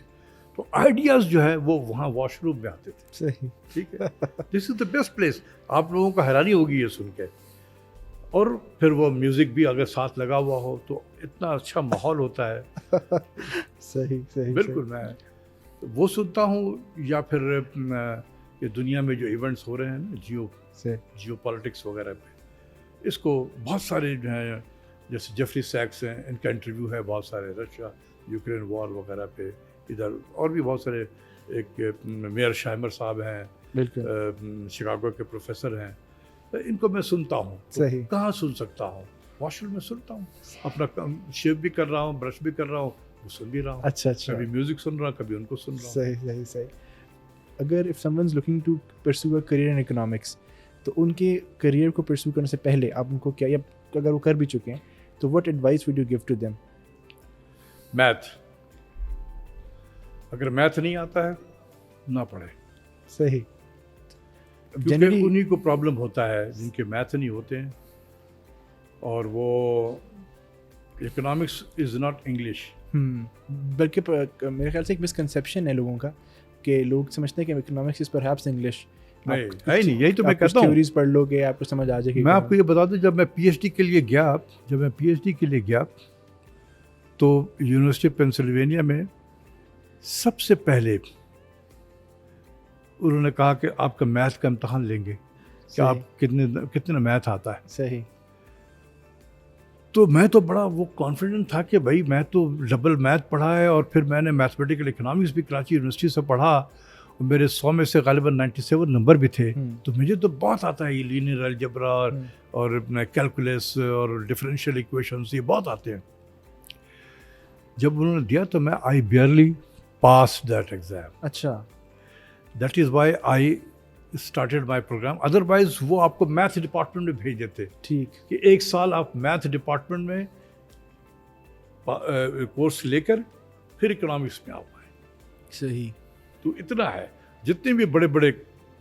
تو آئیڈیاز جو ہے وہ وہاں واش روم میں آتے تھے. صحیح. ٹھیک ہے, دس از دا بیسٹ پلیس. آپ لوگوں کو حیرانی ہوگی یہ سن کے. اور پھر وہ میوزک بھی اگر ساتھ لگا ہوا ہو تو اتنا اچھا ماحول ہوتا ہے. صحیح صحیح. بالکل. میں وہ سنتا ہوں, یا پھر یہ دنیا میں جو ایونٹس ہو رہے ہیں نا, جیو پالیٹکس وغیرہ پہ, اس کو بہت سارے جو ہیں جیسے جیفری سیکس ہیں, ان کا انٹرویو ہے بہت سارے, رشیا یوکرین وار وغیرہ پہ, ادھر اور بھی بہت سارے, ایک میئر شائمر صاحب ہیں, بالکل شکاگو کے پروفیسر ہیں, ان کو میں سنتا ہوں. صحیح. کہاں سن سکتا ہوں؟ واش روم میں سنتا ہوں. اپنا شیو بھی کر رہا ہوں, برش بھی کر رہا ہوں, وہ سن بھی رہا ہوں. اچھا اچھا. کبھی میوزک سن رہا ہوں, کبھی ان کو سن رہا ہوں. صحیح صحیح صحیح. اگر if someone is looking to pursue a career in economics تو ان کے کریئر کو پرسو کرنے سے پہلے آپ ان کو کیا, یا اگر وہ کر بھی چکے ہیں تو what advice would you give to them؟ Math. اگر میتھ نہیں آتا ہے نہ پڑھے. صحیح. جنرلی انہیں کو پرابلم ہوتا ہے جن کے میتھ نہیں ہوتے ہیں, اور وہ اکنامکس از ناٹ انگلش. بلکہ میرے خیال سے ایک مسکنسیپشن ہے لوگوں کا کہ لوگ سمجھتے ہیں کہ اکنامکس از پرہیپس انگلش. نہیں ہے نہیں, یہی تو میں کہتا ہوں. تھیوریز پڑھ لو گے آپ کو سمجھ آ جائے گی. میں آپ کو یہ بتا دوں, جب میں پی ایچ ڈی کے لیے گیا تو یونیورسٹی پینسلوینیا میں سب سے پہلے انہوں نے کہا کہ آپ کا میتھ کا امتحان لیں گے کہ آپ کتنا میتھ آتا ہے. صحیح. تو میں تو بڑا وہ کانفیڈنٹ تھا کہ بھائی میں تو ڈبل میتھ پڑھا ہے, اور پھر میں نے میتھمیٹیکل اکنامکس بھی کراچی یونیورسٹی سے پڑھا, اور میرے 100 میں سے غالباً 97 نمبر بھی تھے. تو مجھے تو بہت آتا ہے یہ لینئر الجبرا اور کیلکولیس اور ڈفرینشیل ایکویشنز, یہ بہت آتے ہیں. جب انہوں نے دیا تو میں I barely pass that exam. اچھا. That is why I started my programme. Otherwise وہ آپ کو میتھ ڈپارٹمنٹ میں بھیج دیتے. ٹھیک. کہ 1 سال آپ میتھ ڈپارٹمنٹ میں کورس لے کر پھر اکنامکس میں آ پائیں. صحیح. تو اتنا ہے, جتنے بھی بڑے بڑے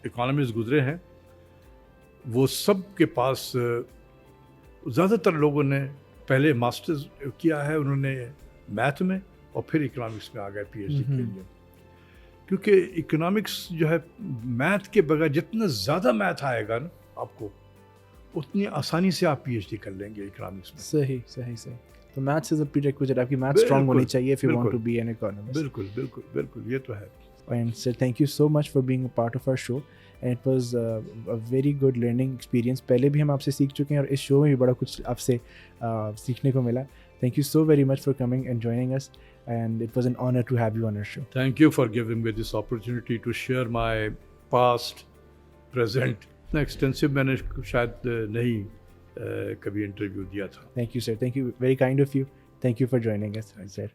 اکانومسٹ گزرے ہیں وہ سب کے پاس زیادہ تر لوگوں نے پہلے ماسٹرز کیا ہے انہوں نے میتھ میں, اور پھر اکنامکس میں آ گئے پی ایچ ڈی کے لیے. کیونکہ اکنامکس جو ہے میتھ کے بغیر جتنا زیادہ میتھ آئے گا نا آپ کو, اتنی آسانی سے آپ پی ایچ ڈی کر لیں گے اکنامکس میں. صحیح صحیح صحیح. تو میتھس از اے پریریکوئزٹ, آپ کی میتھ اسٹرانگ ہونی چاہیے if you want to be an economist. بالکل بالکل بالکل, یہ تو ہے. And sir, thank you so much for being a part of our show. And it was a very good learning experience. پہلے بھی ہم آپ سے سیکھ چکے ہیں, اور اس شو میں بھی بڑا کچھ آپ سے سیکھنے کو ملا. Thank you so very much for coming and joining us. And it was an honor to have you on our show. Thank you for giving me this opportunity to share my past, present. Extensive میں نے شاید نہیں کبھی interview دیا تھا. Thank you, sir. Thank you. Very kind of you. Thank you for joining us, sir.